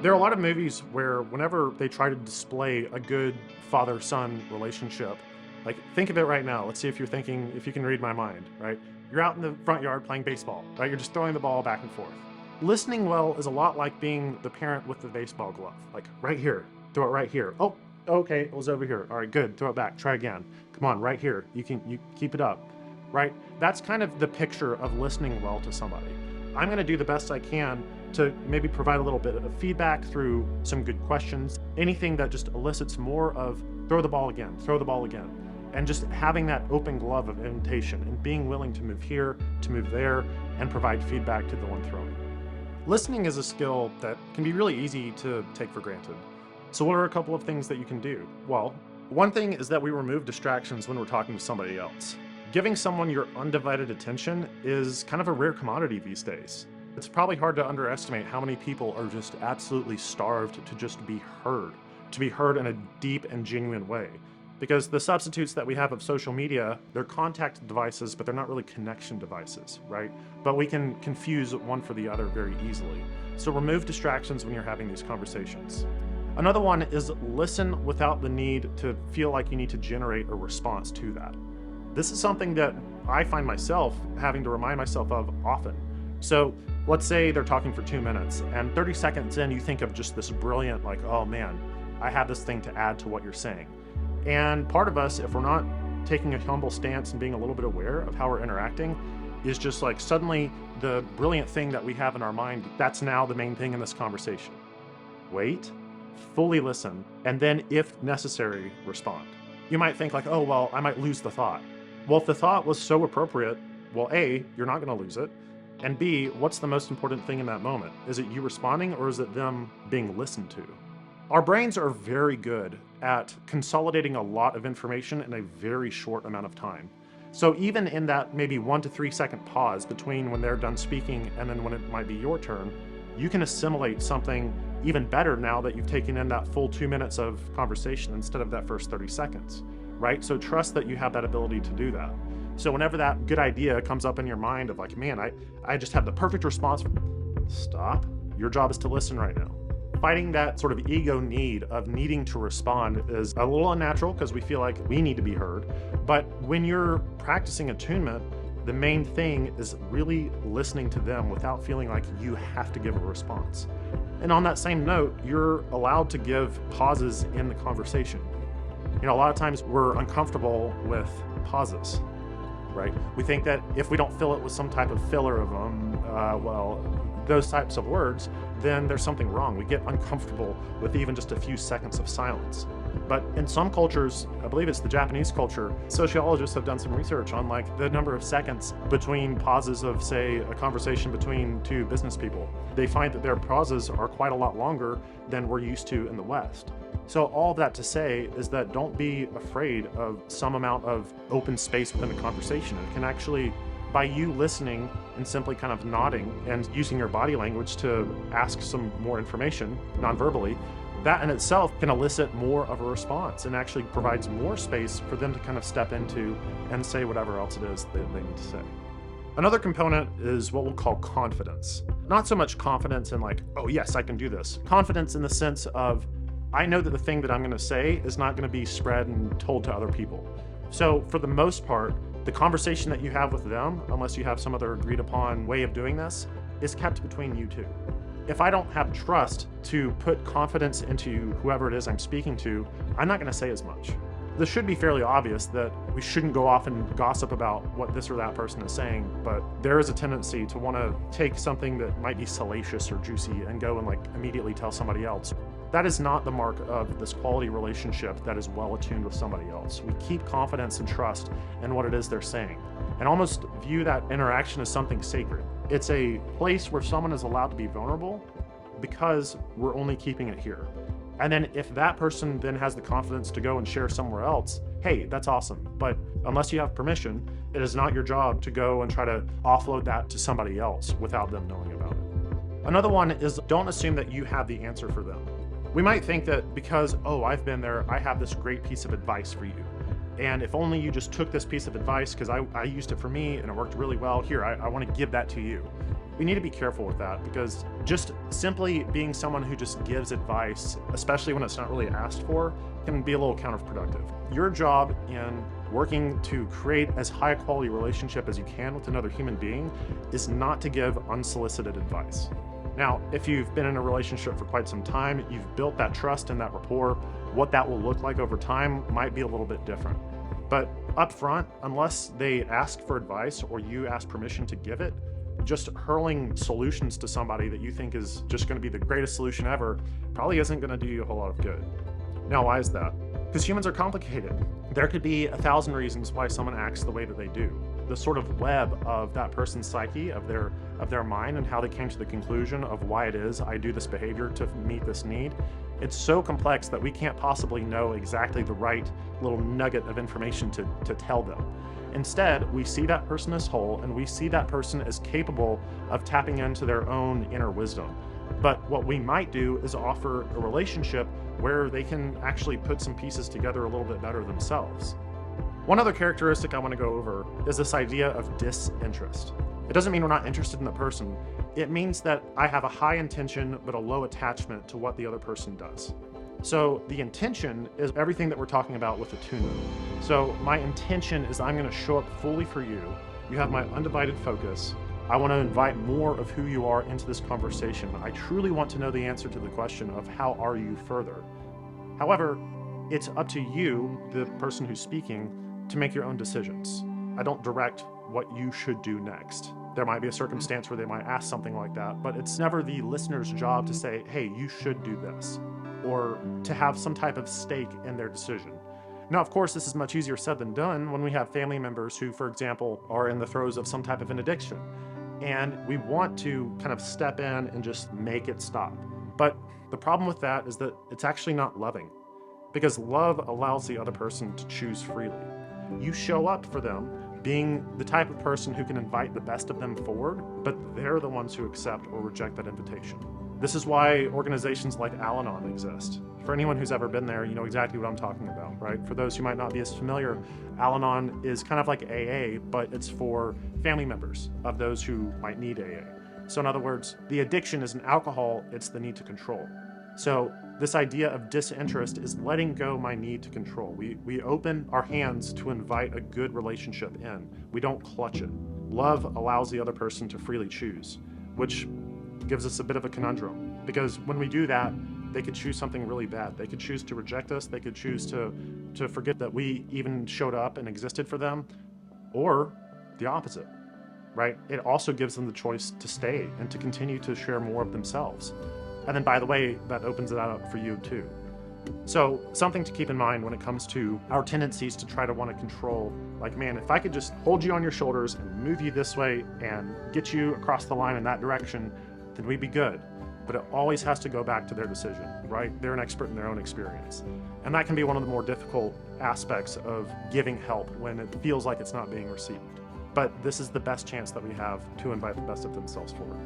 There are a lot of movies where whenever they try to display a good father-son relationship, like think of it right now. Let's see if you're thinking, if you can read my mind, right? You're out in the front yard playing baseball, right? You're just throwing the ball back and forth. Listening well is a lot like being the parent with the baseball glove. Like right here, throw it right here. Oh, okay, it was over here. All right, good. Throw it back. Try again. Come on, right here. You keep it up, right? That's kind of the picture of listening well to somebody. I'm going to do the best I can to maybe provide a little bit of feedback through some good questions, anything that just elicits more of throw the ball again, and just having that open glove of invitation and being willing to move here, to move there, and provide feedback to the one throwing. Listening is a skill that can be really easy to take for granted. So what are a couple of things that you can do? Well, one thing is that we remove distractions when we're talking to somebody else. Giving someone your undivided attention is kind of a rare commodity these days. It's probably hard to underestimate how many people are just absolutely starved to just be heard in a deep and genuine way. Because the substitutes that we have of social media, they're contact devices, but they're not really connection devices, right? But we can confuse one for the other very easily. So remove distractions when you're having these conversations. Another one is listen without the need to feel like you need to generate a response to that. This is something that I find myself having to remind myself of often. So let's say they're talking for 2 minutes and 30 seconds in, you think of just this brilliant, like, oh man, I have this thing to add to what you're saying. And part of us, if we're not taking a humble stance and being a little bit aware of how we're interacting, is just like suddenly the brilliant thing that we have in our mind, that's now the main thing in this conversation. Wait, fully listen, and then if necessary, respond. You might think like, oh, well, I might lose the thought. Well, if the thought was so appropriate, well, A, you're not gonna lose it. And B, what's the most important thing in that moment? Is it you responding or is it them being listened to? Our brains are very good at consolidating a lot of information in a very short amount of time. So even in that maybe 1 to 3 second pause between when they're done speaking and then when it might be your turn, you can assimilate something even better now that you've taken in that full 2 minutes of conversation instead of that first 30 seconds, right? So trust that you have that ability to do that. So whenever that good idea comes up in your mind of like, man, I just have the perfect response, stop. Your job is to listen right now. Fighting that sort of ego need of needing to respond is a little unnatural because we feel like we need to be heard. But when you're practicing attunement, the main thing is really listening to them without feeling like you have to give a response. And on that same note, you're allowed to give pauses in the conversation. You know, a lot of times we're uncomfortable with pauses, right? We think that if we don't fill it with some type of filler of them, those types of words, then there's something wrong. We get uncomfortable with even just a few seconds of silence. But in some cultures, I believe it's the Japanese culture, sociologists have done some research on like the number of seconds between pauses of, say, a conversation between two business people. They find that their pauses are quite a lot longer than we're used to in the West. So all of that to say is that don't be afraid of some amount of open space within a conversation. It can actually, by you listening and simply kind of nodding and using your body language to ask some more information non-verbally, that in itself can elicit more of a response and actually provides more space for them to kind of step into and say whatever else it is that they need to say. Another component is what we'll call confidence. Not so much confidence in like, oh yes, I can do this. Confidence in the sense of, I know that the thing that I'm going to say is not going to be spread and told to other people. So for the most part, the conversation that you have with them, unless you have some other agreed upon way of doing this, is kept between you two. If I don't have trust to put confidence into whoever it is I'm speaking to, I'm not going to say as much. This should be fairly obvious that we shouldn't go off and gossip about what this or that person is saying, but there is a tendency to want to take something that might be salacious or juicy and go and like immediately tell somebody else. That is not the mark of this quality relationship that is well attuned with somebody else. We keep confidence and trust in what it is they're saying and almost view that interaction as something sacred. It's a place where someone is allowed to be vulnerable because we're only keeping it here. And then if that person then has the confidence to go and share somewhere else, hey, that's awesome. But unless you have permission, it is not your job to go and try to offload that to somebody else without them knowing about it. Another one is don't assume that you have the answer for them. We might think that because, oh, I've been there, I have this great piece of advice for you. And if only you just took this piece of advice because I used it for me and it worked really well, here, I want to give that to you. we need to be careful with that, because just simply being someone who just gives advice, especially when it's not really asked for, can be a little counterproductive. Your job in working to create as high a quality relationship as you can with another human being is not to give unsolicited advice. Now, if you've been in a relationship for quite some time, you've built that trust and that rapport, what that will look like over time might be a little bit different. But up front, unless they ask for advice or you ask permission to give it, just hurling solutions to somebody that you think is just going to be the greatest solution ever probably isn't going to do you a whole lot of good. Now, why is that? Because humans are complicated. There could be 1,000 reasons why someone acts the way that they do. The sort of web of that person's psyche, of their mind, and how they came to the conclusion of why it is I do this behavior to meet this need. It's so complex that we can't possibly know exactly the right little nugget of information to tell them. Instead, we see that person as whole, and we see that person as capable of tapping into their own inner wisdom. But what we might do is offer a relationship where they can actually put some pieces together a little bit better themselves. One other characteristic I want to go over is this idea of disinterest. It doesn't mean we're not interested in the person. It means that I have a high intention but a low attachment to what the other person does. So the intention is everything that we're talking about with attunement. So my intention is I'm going to show up fully for you. You have my undivided focus. I want to invite more of who you are into this conversation. I truly want to know the answer to the question of how are you further. However, it's up to you, the person who's speaking, to make your own decisions. I don't direct what you should do next. There might be a circumstance where they might ask something like that, but it's never the listener's job to say, hey, you should do this, or to have some type of stake in their decision. Now, of course, this is much easier said than done when we have family members who, for example, are in the throes of some type of an addiction. And we want to kind of step in and just make it stop. But the problem with that is that it's actually not loving, because love allows the other person to choose freely. You show up for them being the type of person who can invite the best of them forward, but they're the ones who accept or reject that invitation. This is why organizations like Al-Anon exist. For anyone who's ever been there, you know exactly what I'm talking about, right? For those who might not be as familiar, Al-Anon is kind of like AA, but it's for family members of those who might need AA. So in other words, the addiction isn't alcohol, it's the need to control. So this idea of disinterest is letting go my need to control. We open our hands to invite a good relationship in. We don't clutch it. Love allows the other person to freely choose, which gives us a bit of a conundrum, because when we do that, they could choose something really bad. They could choose to reject us. They could choose to forget that we even showed up and existed for them, or the opposite, right? It also gives them the choice to stay and to continue to share more of themselves. And then, by the way, that opens it up for you too. So something to keep in mind when it comes to our tendencies to try to want to control, like, man, if I could just hold you on your shoulders and move you this way and get you across the line in that direction, then we'd be good. But it always has to go back to their decision, right? They're an expert in their own experience. And that can be one of the more difficult aspects of giving help when it feels like it's not being received. But this is the best chance that we have to invite the best of themselves forward.